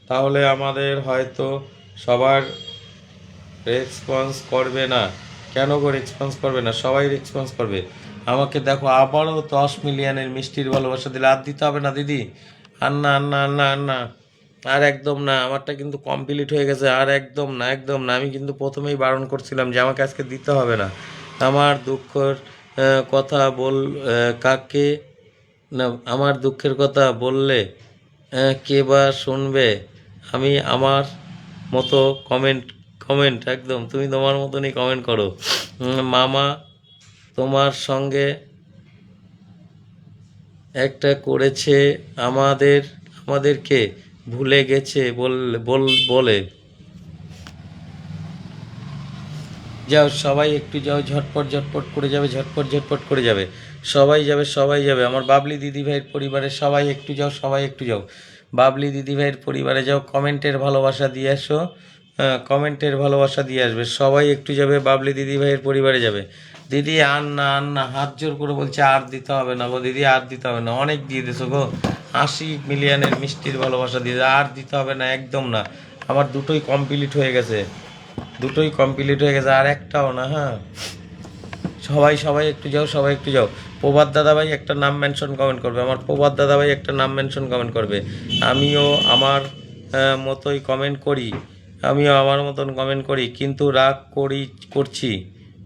তাহলে আমাদের হয়তো সবার রেসপন্স করবে না। কেন গো রেসপন্স করবে না? সবাই রেসপন্স করবে। আমাকে দেখো আবারও 10 মিলিয়নের মিষ্টির ভালোবাসা দিলে আর দিতে হবে না দিদি? আর না আর না আর না আর না, আর একদম না। আমারটা কিন্তু কমপ্লিট হয়ে গেছে, আর একদম না একদম না। আমি কিন্তু প্রথমেই বারণ করছিলাম যে আমাকে আজকে দিতে হবে না। আমার দুঃখের কথা কাকে না, আমার দুঃখের কথা বললে কে বা শুনবে? আমি আমার মতো কমেন্ট কমেন্ট একদম তুমি তোমার মতনই কমেন্ট করো। মামা তোমার সঙ্গে একটা করেছে, আমাদের আমাদেরকে ভুলে গেছে বলে। যাও সবাই একটু যাও, ঝটপট ঝটপট করে যাবে, ঝটপট ঝটপট করে যাবে। সবাই যাবে সবাই যাবে, আমার বাবলি দিদিভাইয়ের পরিবারে সবাই একটু যাও, সবাই একটু যাও। বাবলি দিদিভাইয়ের পরিবারে যাও, কমেন্টের ভালোবাসা দিয়ে আসো। কমেন্টের ভালোবাসা দিয়ে আসবে, সবাই একটু যাবে, বাবলি দিদিভাইয়ের পরিবারে যাবে। দিদি আর না আর না, হাত জোর করে বলছে আর দিতে হবে না গো দিদি, আর দিতে হবে না, অনেক দিয়ে দিছো গো। 80 মিলিয়নের মিষ্টির ভালোবাসা দিয়ে আর দিতে হবে না, একদম না। আমার দুটোই কমপ্লিট হয়ে গেছে, দুটোই কমপ্লিট হয়ে গেছে, আর একটাও না। হ্যাঁ, সবাই সবাই একটু যাও, সবাই একটু যাও। প্রভাত দাদাভাই একটা নাম মেনশন কমেন্ট করবে, আমার প্রভাত দাদাভাই একটা নাম মেনশন কমেন্ট করবে। আমিও আমার মতোই কমেন্ট করি, আমিও আমার মতন কমেন্ট করি, কিন্তু রাগ করছি।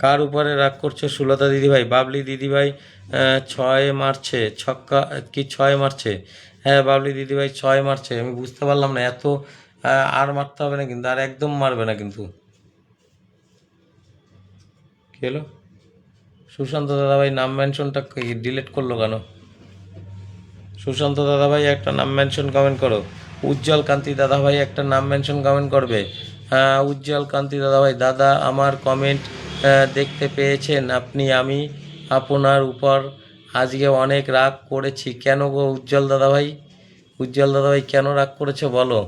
কার উপরে রাগ করছো? সুলতা দিদিভাই, বাবলি দিদিভাই ছয় মারছে, ছক্কা কি ছয় মারছে? হ্যাঁ বাবলি দিদিভাই ছয় মারছে। আমি বুঝতে পারলাম না এত আর মারতে হবে না কিন্তু, আর একদম মারবে না কিন্তু। কি হলো? সুশান্ত দাদাভাই নাম মেনশনটা ডিলিট করলো কেন? সুশান্ত দাদাভাই একটা নাম মেনশন কমেন্ট করো। উজ্জ্বল কান্তি দাদাভাই একটা নাম মেনশন কমেন্ট করবে। হ্যাঁ উজ্জ্বল কান্তি দাদাভাই, দাদা আমার কমেন্ট দেখতে পেয়েছেন আপনি? আমি আপনার উপর আজকে অনেক রাগ করেছি। কেন গো উজ্জ্বল দাদাভাই? উজ্জ্বল দাদাভাই কেন রাগ করেছো বলো?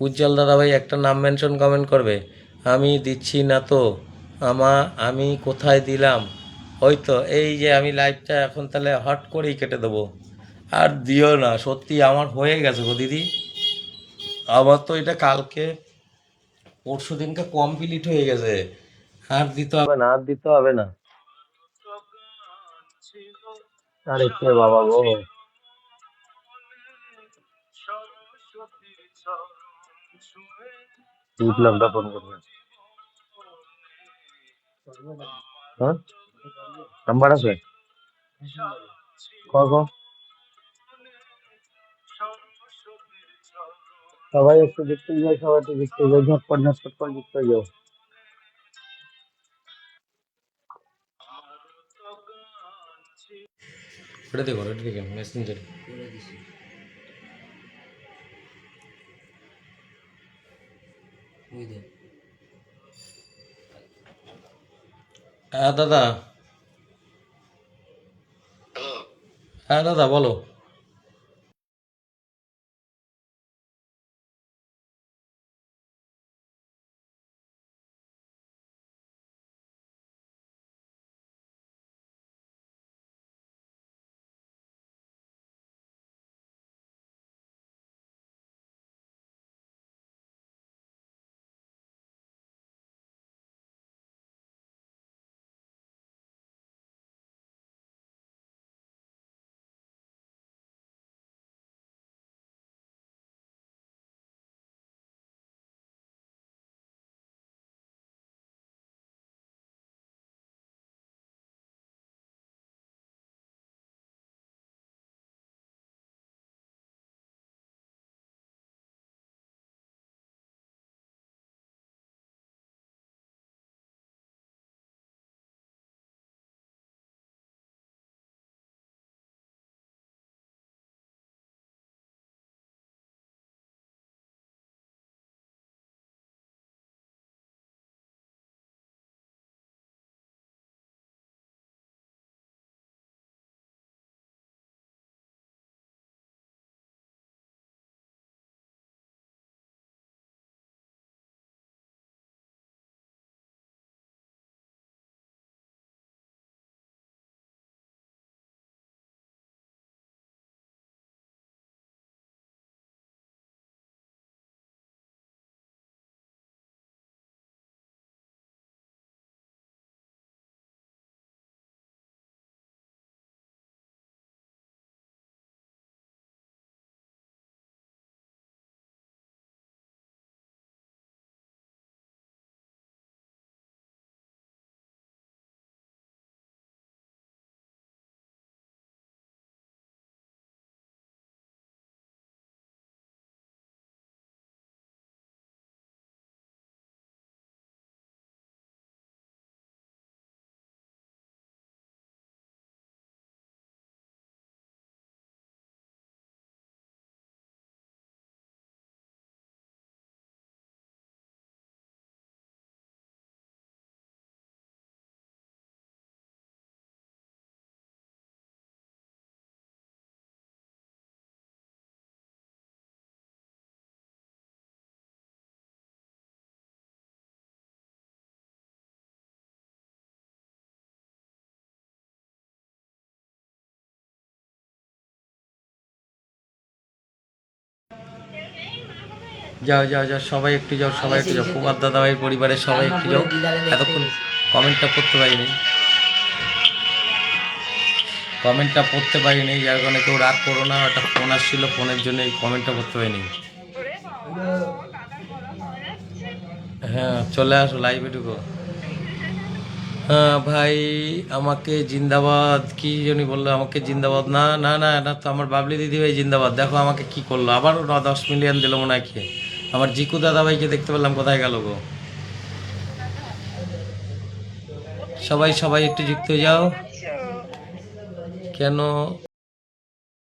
উজ্জ্বল দাদাভাই একটা নাম মেনশন কমেন্ট করবে। আমি দিচ্ছি না তো, আমি কোথায় দিলাম? ওই তো, এই যে আমি লাইভটা এখন তাহলে হট করেই কেটে দেবো। আর দিও না, সত্যি আমার হয়ে গেছে গো দিদি। আমার তো এটা কালকে পরশু দিনকে কমপ্লিট হয়ে গেছে। আর দিতে হবে না, আর দিতে হবে না। আরে কে বাবা গো? বিপ্লবটা ফোন করবে। হ্যাঁ, নাম্বার আছে? ক ক সবাই একটু দেখতে যাও, সবাই একটু দেখতে যাও, ঝটপট ঝটপট করে দেখতে যাও। এটা দেখো, এটা দেখো মেসেঞ্জারে। হ্যাঁ দাদা, হ্যাঁ দাদা বলো। যাও যাও যাও, সবাই একটু যাও, সবাই একটু যাও, কুমার দাদাভাইয়ের পরিবারের সবাই একটু যাও। এতক্ষণ কমেন্টটা পড়তে পারিনি, কমেন্টটা পড়তে পারিনি, যার কারণে কেউ রাগ করো না, একটা ফোন আসছিল, ফোনের জন্য এই কমেন্টটা পড়তে পারিনি। হ্যাঁ চলে আসো, লাইভে ঢুকো। হ্যাঁ ভাই, আমাকে জিন্দাবাদ কি জানি বললো, আমাকে জিন্দাবাদ, না না না, এটা তো আমার বাবলি দিদি ভাই জিন্দাবাদ। দেখো আমাকে কি করলো, আবারও 10 মিলিয়ন দিল মনে হয় খেয়ে। আমার জিকু দাদা ভাইকে দেখতে পেলাম, কোথায় গেল গো? সবাই সবাই একটু যুক্ত হয়ে যাও। কেন